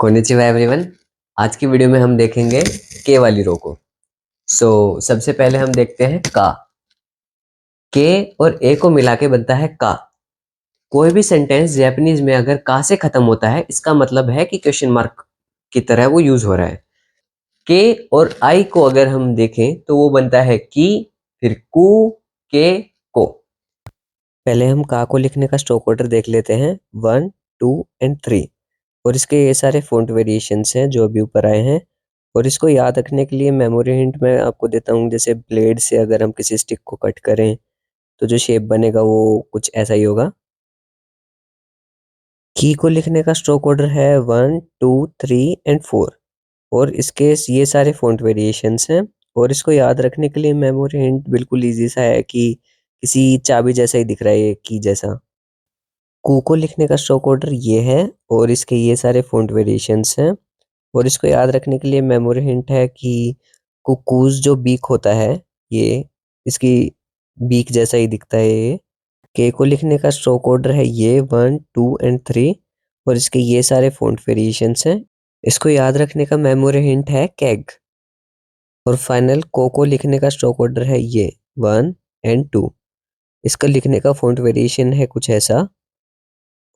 Konnichiwa everyone. आज की video में हम देखेंगे के वाली रो को। सबसे पहले हम देखते हैं का। के और ए को मिला के बनता है का। कोई भी सेंटेंस जापानीज में अगर का से खत्म होता है, इसका मतलब है कि क्वेश्चन मार्क की तरह वो यूज हो रहा है। के और आई को अगर हम देखें तो वो बनता है की, फिर कु, के, को। पहले हम का को लिखने का स्ट्रोक ऑर्डर देख लेते हैं, 1, 2 एंड 3। और इसके ये सारे फ़ॉन्ट वेरिएशंस हैं जो अभी ऊपर आए हैं। और इसको याद रखने के लिए मेमोरी हिंट मैं आपको देता हूँ। जैसे ब्लेड से अगर हम किसी स्टिक को कट करें तो जो शेप बनेगा वो कुछ ऐसा ही होगा। की को लिखने का स्ट्रोक ऑर्डर है 1, 2, 3 एंड 4। और इसके ये सारे फ़ॉन्ट वेरिएशंस हैं। और इसको याद रखने के लिए मेमोरी हिंट बिल्कुल ईजी सा है कि किसी चाबी जैसा ही दिख रहा है, ये की जैसा। कू को लिखने का स्ट्रोक ऑर्डर ये है और इसके ये सारे फ़ॉन्ट वेरिएशंस हैं। और इसको याद रखने के लिए मेमोरी हिंट है कि कुकूज जो बीक होता है, ये इसकी बीक जैसा ही दिखता है ये। के को लिखने का स्ट्रोक ऑर्डर है ये 1, 2 एंड 3। और इसके ये सारे फ़ॉन्ट वेरिएशंस हैं। इसको याद रखने का मेमोरी हिंट है कैग। और फाइनल को लिखने का स्ट्रोक ऑर्डर है ये 1 एंड 2। इसका लिखने का फ़ॉन्ट वेरिएशन है कुछ ऐसा।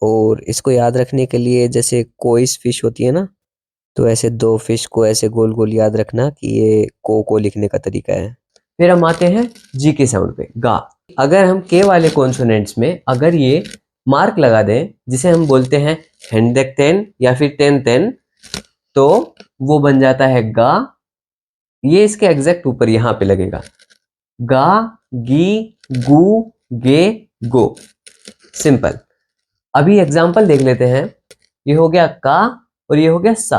और इसको याद रखने के लिए जैसे कोइस फिश होती है ना, तो ऐसे दो फिश को ऐसे गोल गोल याद रखना कि ये को लिखने का तरीका है। फिर हम आते हैं जी के साउंड पे, गा। अगर हम के वाले कॉन्सोनेंट्स में अगर ये मार्क लगा दें, जिसे हम बोलते हैं हेंडेक तेन या फिर तेन तेन, तो वो बन जाता है गा। ये इसके एग्जैक्ट ऊपर यहाँ पे लगेगा, गा, गी, गु, गे, गो। सिंपल। अभी एग्जाम्पल देख लेते हैं। ये हो गया का और ये हो गया सा।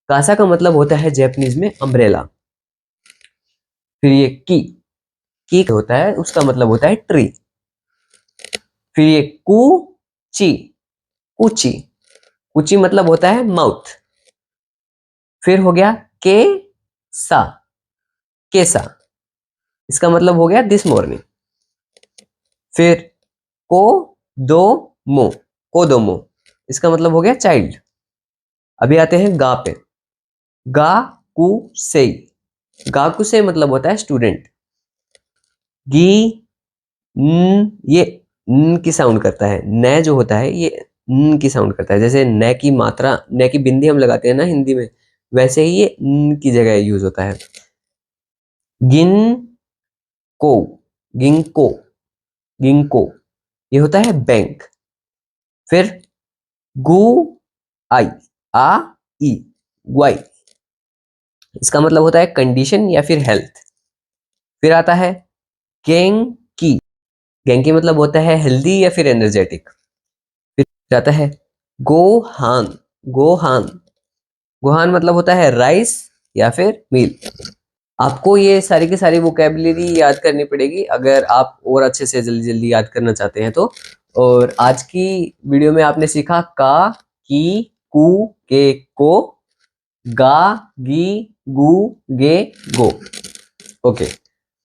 कासा का मतलब होता है जापानीज में अम्ब्रेला। फिर ये की होता है, उसका मतलब होता है ट्री। फिर ये ची, कुची, कुची मतलब होता है माउथ। फिर हो गया के सा, केसा, इसका मतलब हो गया दिस मॉर्निंग। फिर को दो मो, कोदोमो, इसका मतलब हो गया चाइल्ड। अभी आते हैं गा पे, गा कु से। गाकु से मतलब होता है स्टूडेंट। गी ये न की साउंड करता है। न जो होता है ये न की साउंड करता है। जैसे न की मात्रा, न की बिंदी हम लगाते हैं ना हिंदी में, वैसे ही ये न की जगह यूज होता है। गिन को, गिंको, गिंको, ये होता है बैंक। फिर गु आई, आ ई, गुआई, इसका मतलब होता है कंडीशन या फिर हेल्थ। फिर आता है गेंकी, गेंकी मतलब होता है हेल्दी या फिर एनर्जेटिक। फिर आता है गोहान, गोहान, गोहान मतलब होता है राइस या फिर मील। आपको ये सारी की सारी वोकेबलरी याद करनी पड़ेगी अगर आप और अच्छे से जल्दी जल्दी याद करना चाहते हैं तो। और आज की वीडियो में आपने सीखा का, की, कु, के, को, गा, गी, गु, गे, गो। ओके।